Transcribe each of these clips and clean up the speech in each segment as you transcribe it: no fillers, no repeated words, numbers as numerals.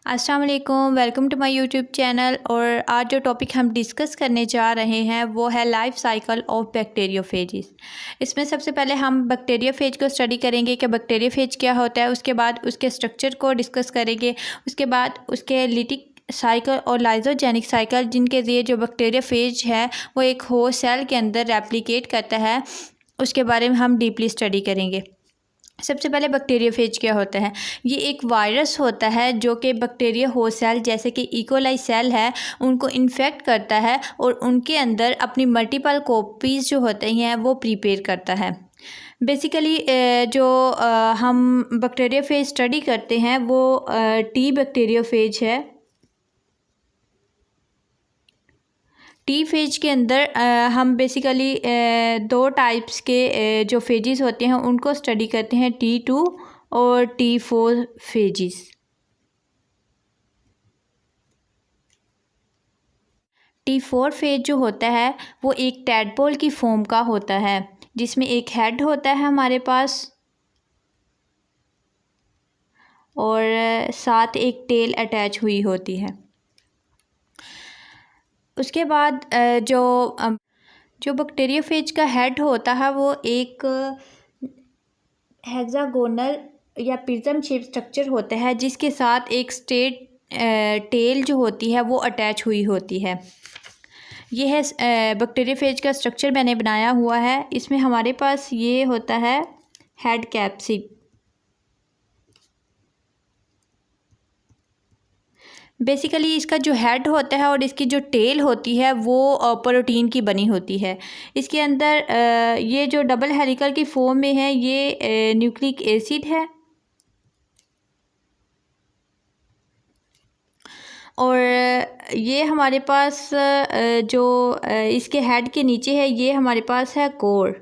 अस्सलाम वालेकुम, welcome to my YouTube channel. और आज जो टॉपिक हम डिस्कस करने जा रहे हैं वो है लाइफ साइकिल ऑफ बैक्टीरियोफेजिस। इसमें सबसे पहले हम बैक्टीरियोफेज को स्टडी करेंगे कि बैक्टीरियोफेज क्या होता है, उसके बाद उसके स्ट्रक्चर को डिस्कस करेंगे, उसके बाद उसके लिटिक साइकिल और लाइजोजेनिक साइकिल जिनके ज़रिए जो बैक्टीरियोफेज है वो एक होस्ट सेल के अंदर रेप्लिकेट करता है, उसके बारे में हम डीपली स्टडी करेंगे। सबसे पहले बैक्टीरियोफेज क्या होता है। ये एक वायरस होता है जो कि बैक्टीरिया होस्ट सेल जैसे कि इकोलाई सेल है उनको इन्फेक्ट करता है और उनके अंदर अपनी मल्टीपल कॉपीज़ जो होते हैं वो प्रिपेयर करता है। बेसिकली जो हम बैक्टीरियोफेज स्टडी करते हैं वो टी बैक्टीरियोफेज है। टी फेज के अंदर हम बेसिकली दो टाइप्स के जो फेजिस होते हैं उनको स्टडी करते हैं, T2 और T4 फेजिस। T4 फेज जो होता है वो एक टैडपोल की फॉर्म का होता है जिसमें एक हेड होता है हमारे पास और साथ एक टेल अटैच हुई होती है। उसके बाद जो बैक्टीरियोफेज का हेड होता है वो एक हेक्सागोनल या प्रिज्म शेप स्ट्रक्चर होता है जिसके साथ एक स्ट्रेट टेल जो होती है वो अटैच हुई होती है। ये है बैक्टीरियोफेज का स्ट्रक्चर मैंने बनाया हुआ है। इसमें हमारे पास ये होता है हेड कैप्सिड। बेसिकली इसका जो हेड होता है और इसकी जो टेल होती है वो प्रोटीन की बनी होती है। इसके अंदर ये जो डबल हेलिकल की फॉर्म में है ये न्यूक्लिक एसिड है और ये हमारे पास जो इसके हेड के नीचे है ये हमारे पास है कोर।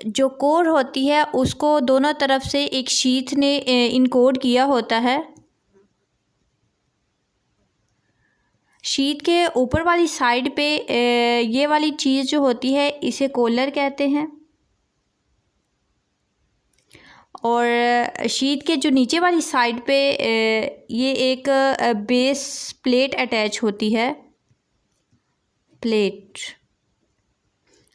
जो कोर होती है उसको दोनों तरफ से एक शीथ ने इनकोड किया होता है। शीट के ऊपर वाली साइड पे ये वाली चीज़ जो होती है इसे कॉलर कहते हैं और शीट के जो नीचे वाली साइड पे ये एक बेस प्लेट अटैच होती है, प्लेट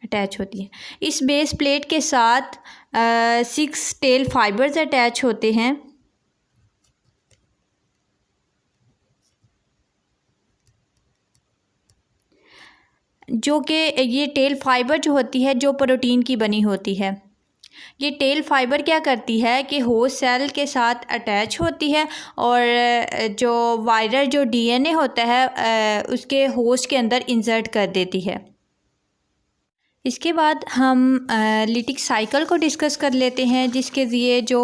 अटैच होती है। इस बेस प्लेट के साथ 6 टेल फाइबर्स अटैच होते हैं जो कि ये टेल फाइबर जो होती है जो प्रोटीन की बनी होती है। ये टेल फाइबर क्या करती है कि होस्ट सेल के साथ अटैच होती है और जो वायरल जो डीएनए होता है उसके होस्ट के अंदर इंसर्ट कर देती है। इसके बाद हम लिटिक साइकिल को डिस्कस कर लेते हैं जिसके ज़रिए जो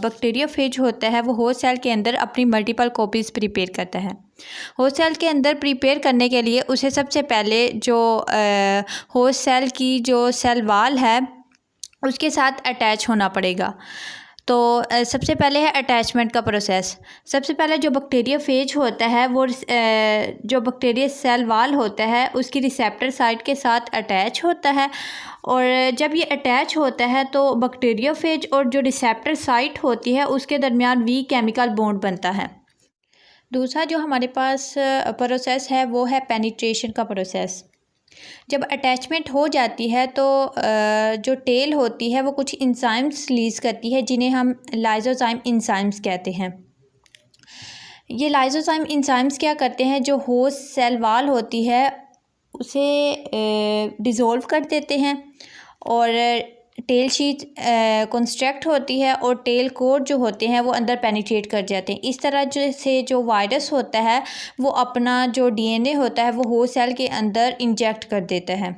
बैक्टीरियोफेज होता है वो होस्ट सेल के अंदर अपनी मल्टीपल कॉपीज़ प्रिपेयर करता है। होस्ट सेल के अंदर प्रिपेयर करने के लिए उसे सबसे पहले जो होस्ट सेल की जो सेल वाल है उसके साथ अटैच होना पड़ेगा। तो सबसे पहले है अटैचमेंट का प्रोसेस। सबसे पहले जो बैक्टीरियोफेज होता है वो जो बैक्टीरिया सेल वाल होता है उसकी रिसेप्टर साइट के साथ अटैच होता है और जब ये अटैच होता है तो बैक्टीरियोफेज और जो रिसेप्टर साइट होती है उसके दरमियान वीक केमिकल बॉन्ड बनता है। दूसरा जो हमारे पास प्रोसेस है वो है पेनिट्रेशन का प्रोसेस। जब अटैचमेंट हो जाती है तो जो टेल होती है वो कुछ इंजाइम्स रिलीज़ करती है जिन्हें हम लाइजोजाइम इंजाइम्स कहते हैं। ये लाइजोजाइम इंजाइम्स क्या करते हैं, जो होस्ट सेल वाल होती है उसे डिज़ोल्व कर देते हैं और टेल शीट कंस्ट्रक्ट होती है और टेल कोर जो होते हैं वो अंदर पेनिट्रेट कर जाते हैं। इस तरह से जो वायरस होता है वो अपना जो डीएनए होता है वो होस्ट सेल के अंदर इंजेक्ट कर देता है।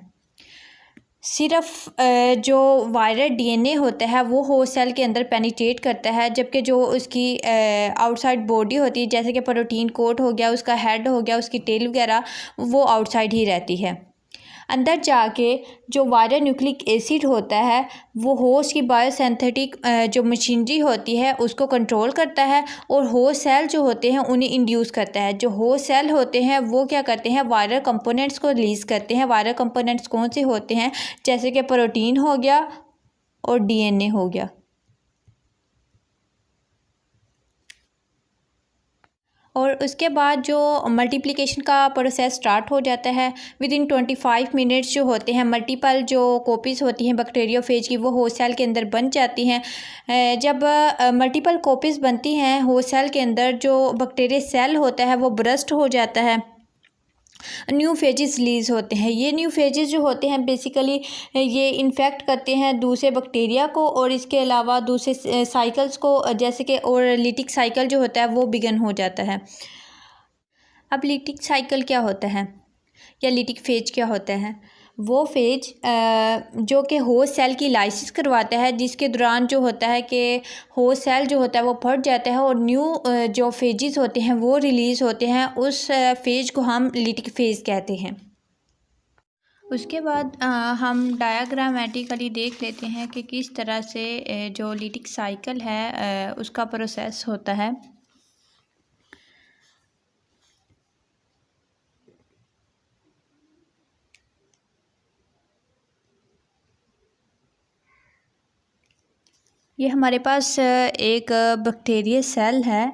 सिर्फ जो वायरल डीएनए होता है वो होस्ट सेल के अंदर पेनिट्रेट करता है, जबकि जो उसकी आउटसाइड बॉडी होती है जैसे कि प्रोटीन कोट हो गया, उसका हेड हो गया, उसकी टेल वगैरह वो आउटसाइड ही रहती है। अंदर जाके जो वायरल न्यूक्लिक एसिड होता है वो होस्ट की बायोसिंथेटिक जो मशीनरी होती है उसको कंट्रोल करता है और होस्ट सेल जो होते हैं उन्हें इंड्यूस करता है। जो होस्ट सेल होते हैं वो क्या करते हैं, वायरल कंपोनेंट्स को रिलीज़ करते हैं। वायरल कंपोनेंट्स कौन से होते हैं, जैसे कि प्रोटीन हो गया और डीएनए हो गया। और उसके बाद जो मल्टीप्लिकेशन का प्रोसेस स्टार्ट हो जाता है। विदिन 25 मिनट्स जो होते हैं मल्टीपल जो कॉपीज़ होती हैं बैक्टीरियोफेज की वो होस्ट सेल के अंदर बन जाती हैं। जब मल्टीपल कॉपीज़ बनती हैं होस्ट सेल के अंदर जो बैक्टीरिया सेल होता है वो बर्स्ट हो जाता है, न्यू फेजेस रिलीज़ होते हैं। ये न्यू फेजेस जो होते हैं बेसिकली ये इन्फेक्ट करते हैं दूसरे बैक्टीरिया को और इसके अलावा दूसरे साइकिल्स को, जैसे कि और लिटिक साइकिल जो होता है वो बिगन हो जाता है। अब लिटिक साइकिल क्या होता है या लिटिक फेज क्या होता है? वो फेज जो कि होस्ट सेल की लाइसिस करवाता है, जिसके दौरान जो होता है कि होस्ट सेल जो होता है वो फट जाता है और न्यू जो फेजेस होते हैं वो रिलीज़ होते हैं। उस फेज को हम लिटिक फेज कहते हैं। उसके बाद हम डायग्रामेटिकली देख लेते हैं कि किस तरह से जो लिटिक साइकिल है उसका प्रोसेस होता है। ये हमारे पास एक बैक्टीरिया सेल है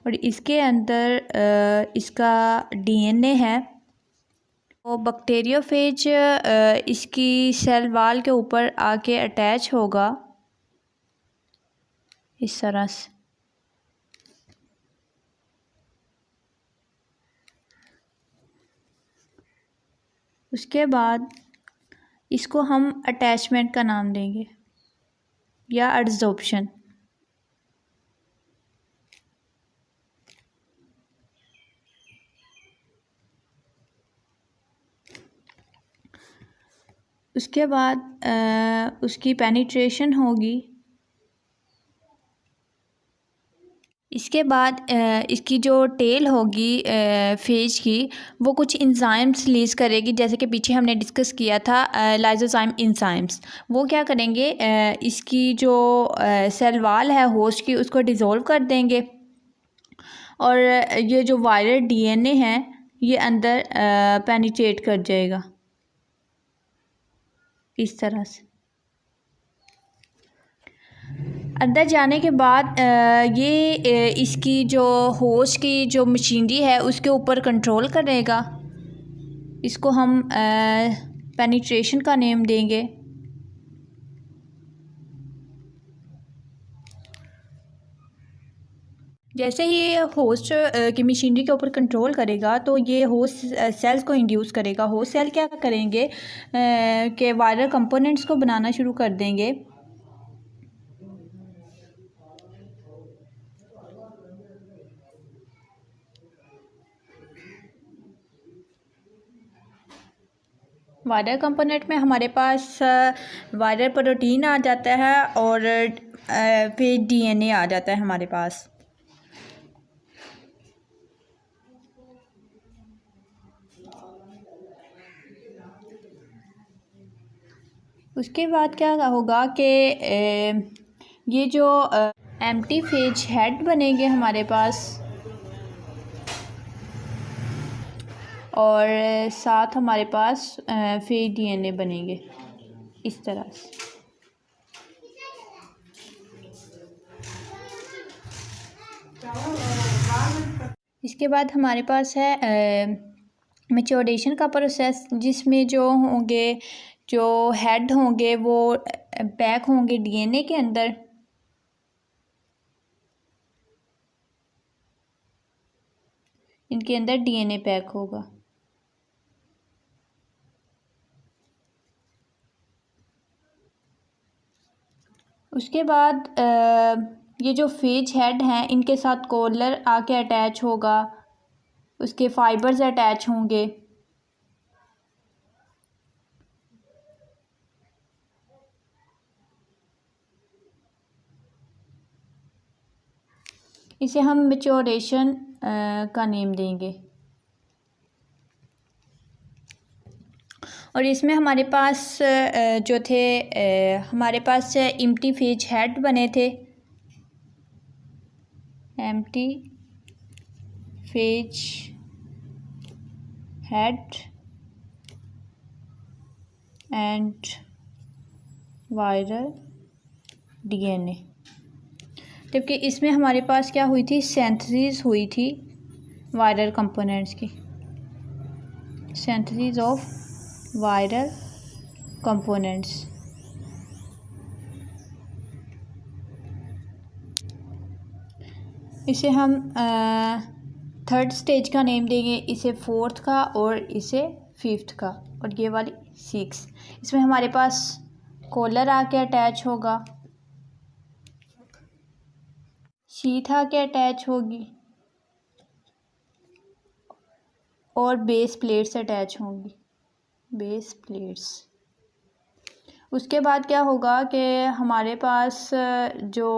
और इसके अंदर इसका डीएनए है। वो बैक्टीरियोफेज इसकी सेल वाल के ऊपर आके अटैच होगा इस तरह से। उसके बाद इसको हम अटैचमेंट का नाम देंगे या एडजॉर्प्शन। उसके बाद उसकी पेनिट्रेशन होगी। इसके बाद इसकी जो टेल होगी फेज की वो कुछ इंजाइम्स रिलीज़ करेगी, जैसे कि पीछे हमने डिस्कस किया था लाइसोजाइम इंजाइम्स। वो क्या करेंगे इसकी जो सेल वाल है होस्ट की उसको डिज़ोल्व कर देंगे और ये जो वायरल डीएनए है ये अंदर पेनिट्रेट कर जाएगा इस तरह से। अंदर जाने के बाद ये इसकी जो होस्ट की जो मशीनरी है उसके ऊपर कंट्रोल करेगा। इसको हम पेनिट्रेशन का नेम देंगे। जैसे ही ये होस्ट की मशीनरी के ऊपर कंट्रोल करेगा तो ये होस्ट सेल्स को इंड्यूस करेगा। होस्ट सेल क्या करेंगे कि वायरल कंपोनेंट्स को बनाना शुरू कर देंगे। वायरल कंपोनेंट में हमारे पास वायरल प्रोटीन आ जाता है और फिर डीएनए आ जाता है हमारे पास। उसके बाद क्या होगा कि ये जो एम्प्टी फेज हेड बनेंगे हमारे पास और साथ हमारे पास फेज डीएनए बनेंगे इस तरह से। इसके बाद हमारे पास है मैच्योरेशन का प्रोसेस, जिसमें जो होंगे जो हेड होंगे वो पैक होंगे डीएनए के अंदर। इनके अंदर डीएनए पैक होगा। उसके बाद ये जो फेज हेड हैं इनके साथ कॉलर आके अटैच होगा, उसके फाइबर्स अटैच होंगे। इसे हम मैच्योरेशन का नेम देंगे। और इसमें हमारे पास जो थे हमारे पास एम्प्टी फेज हेड बने थे, empty phase head and viral DNA, जबकि इसमें हमारे पास क्या हुई थी, सिंथेसिस हुई थी वायरल कंपोनेंट्स की, सिंथेसिस ऑफ वायरल कंपोनेंट्स। इसे हम थर्ड स्टेज का नेम देंगे, इसे फोर्थ का और इसे फिफ्थ का, और ये वाली सिक्स। इसमें हमारे पास कॉलर आके अटैच होगा, शीट आके अटैच होगी और बेस प्लेट्स अटैच होंगी, बेस प्लेट्स। उसके बाद क्या होगा कि हमारे पास जो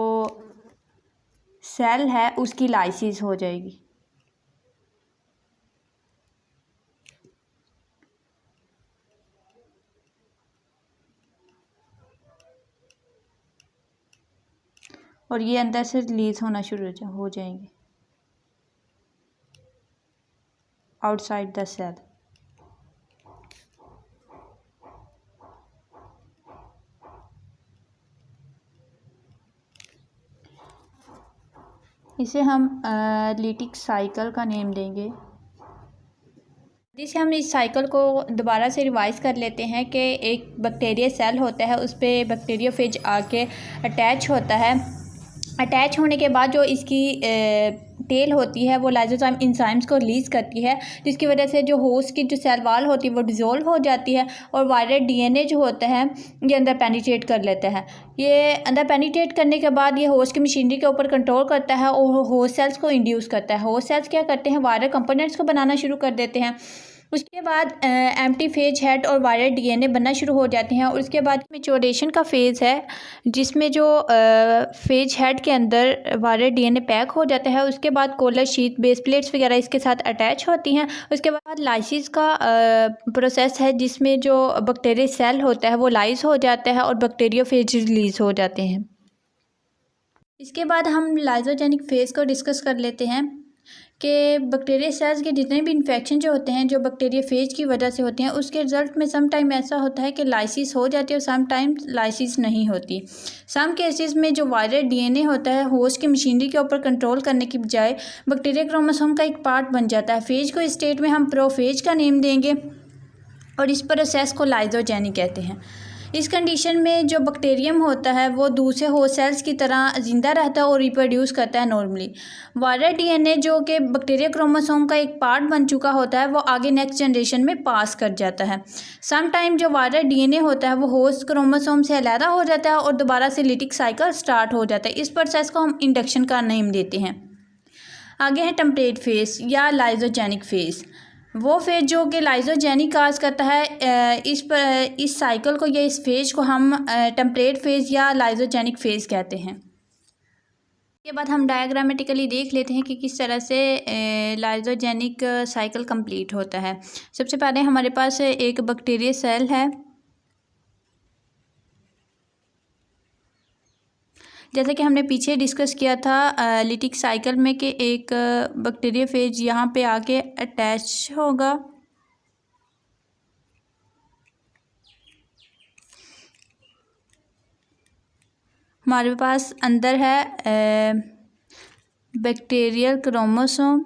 सेल है उसकी लाइसिस हो जाएगी, और ये अंदर से रिलीज होना शुरू हो जाएंगे आउटसाइड द सेल। इसे हम लिटिक साइकिल का नेम देंगे। जिसे हम इस साइकिल को दोबारा से रिवाइज कर लेते हैं कि एक बैक्टीरिया सेल होता है, उस पर बैक्टीरियोफेज आके अटैच होता है। अटैच होने के बाद जो इसकी टेल होती है वो लाइसोजाइम एंजाइम्स को रिलीज़ करती है, जिसकी वजह से जो होस्ट की जो सेल वाल होती है वो डिज़ोल्व हो जाती है और वायरल डीएनए जो होता है ये अंदर पेनिट्रेट कर लेता है। ये अंदर पेनिट्रेट करने के बाद ये होस्ट की मशीनरी के ऊपर कंट्रोल करता है और होस्ट सेल्स को इंड्यूस करता है। होस्ट सेल्स क्या करते हैं, वायरल कंपोनेंट्स को बनाना शुरू कर देते हैं। उसके बाद एम्प्टी फेज हेड और वायरल डीएनए बनना शुरू हो जाते हैं। और उसके बाद मैच्योरेशन का फेज़ है, जिसमें जो फेज हेड के अंदर वायरल डीएनए पैक हो जाता है। उसके बाद कॉलर शीट, बेस प्लेट्स वगैरह इसके साथ अटैच होती हैं। उसके बाद लाइसिस का प्रोसेस है, जिसमें जो बैक्टीरिया सेल होता है वो लाइज हो जाता है और बैक्टीरियोफेज रिलीज हो जाते हैं। इसके बाद हम लाइजोजेनिक फेज़ को डिस्कस कर लेते हैं कि बैक्टीरिया सेल्स के जितने भी इन्फेक्शन जो होते हैं जो बैक्टीरिया फेज की वजह से होते हैं, उसके रिजल्ट में सम टाइम ऐसा होता है कि लाइसिस हो जाती है और सम टाइम लाइसिस नहीं होती। सम केसेस में जो वायरल डीएनए होता है होस्ट की मशीनरी के ऊपर कंट्रोल करने की बजाय बैक्टीरिया क्रोमोसोम का एक पार्ट बन जाता है। फेज को इस स्टेट में हम प्रोफेज का नेम देंगे और इस प्रोसेस को लाइजोजेनिक कहते हैं। इस कंडीशन में जो बैक्टीरियम होता है वो दूसरे होस्ट सेल्स की तरह ज़िंदा रहता है और रिप्रोड्यूस करता है नॉर्मली। वायरल डीएनए जो कि बैक्टीरिया क्रोमोसोम का एक पार्ट बन चुका होता है वो आगे नेक्स्ट जनरेशन में पास कर जाता है। सम टाइम जो वायरल डीएनए होता है वो होस्ट क्रोमोसोम से अलहदा हो जाता है और दोबारा से लिटिक साइकिल स्टार्ट हो जाता है। इस प्रोसेस को हम इंडक्शन का नेम देते हैं। आगे है टेम्परेट फेज या लाइजोजेनिक फेज। वो फेज जो कि लाइजोजेनिक काज करता है, इस साइकिल को या इस फेज को हम टेम्परेट फेज या लाइजोजेनिक फेज कहते हैं। इसके बाद हम डायग्रामेटिकली देख लेते हैं कि किस तरह से लाइजोजेनिक साइकिल कंप्लीट होता है। सबसे पहले हमारे पास एक बैक्टीरिया सेल है, जैसा कि हमने पीछे डिस्कस किया था लिटिक साइकिल में कि एक बैक्टीरिया फेज यहाँ पे आके अटैच होगा, हमारे पास अंदर है बैक्टीरियल क्रोमोसोम,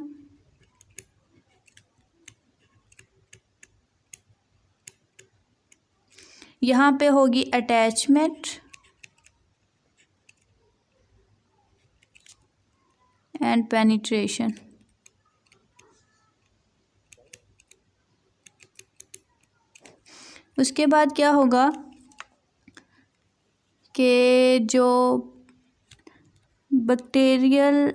यहाँ पे होगी अटैचमेंट एंड पेनिट्रेशन। उसके बाद क्या होगा कि जो बैक्टीरियल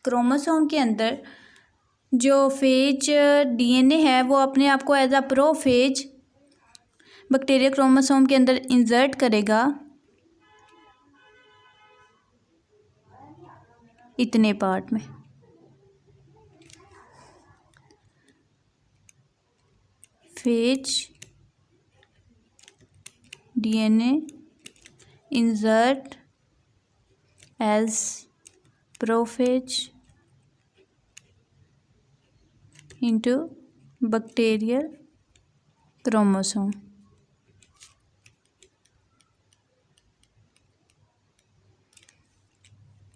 क्रोमोसोम के अंदर जो फेज डीएनए है वो अपने आप को as a prophage bacteria chromosome के अंदर इंसर्ट करेगा इतने पार्ट में। Phage DNA insert as prophage into bacterial chromosome।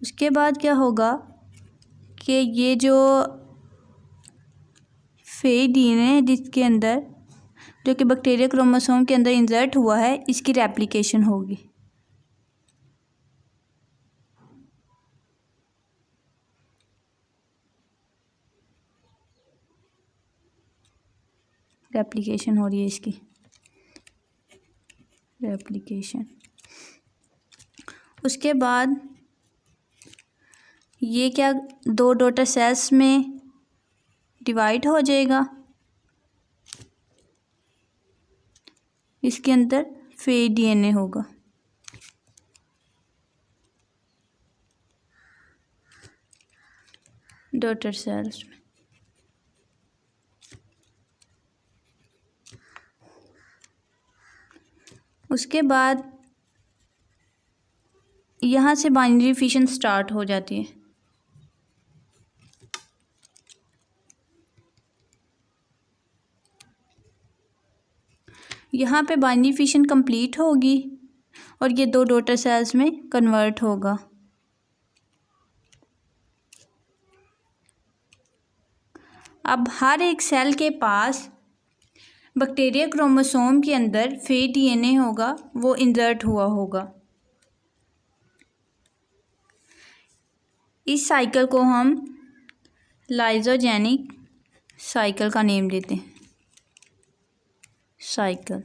उसके बाद क्या होगा कि ये जो फेज डीएनए है जिसके अंदर, जो कि बैक्टीरिया क्रोमोसोम के अंदर इंसर्ट हुआ है, इसकी रेप्लिकेशन होगी। रेप्लिकेशन हो रही है इसकी, रेप्लिकेशन। उसके बाद ये क्या दो डॉटर सेल्स में डिवाइड हो जाएगा। इसके अंदर फेज डीएनए होगा। डॉटर सेल्स में उसके बाद यहाँ से बाइनरी फिशन स्टार्ट हो जाती है। यहाँ पे बाइनरी फिशन कंप्लीट होगी और ये दो डॉटर सेल्स में कन्वर्ट होगा। अब हर एक सेल के पास बैक्टीरिया क्रोमोसोम के अंदर फेज डीएनए होगा, वो इंसर्ट हुआ होगा। इस साइकिल को हम लाइजोजेनिक साइकिल का नेम देते हैं, साइकिल।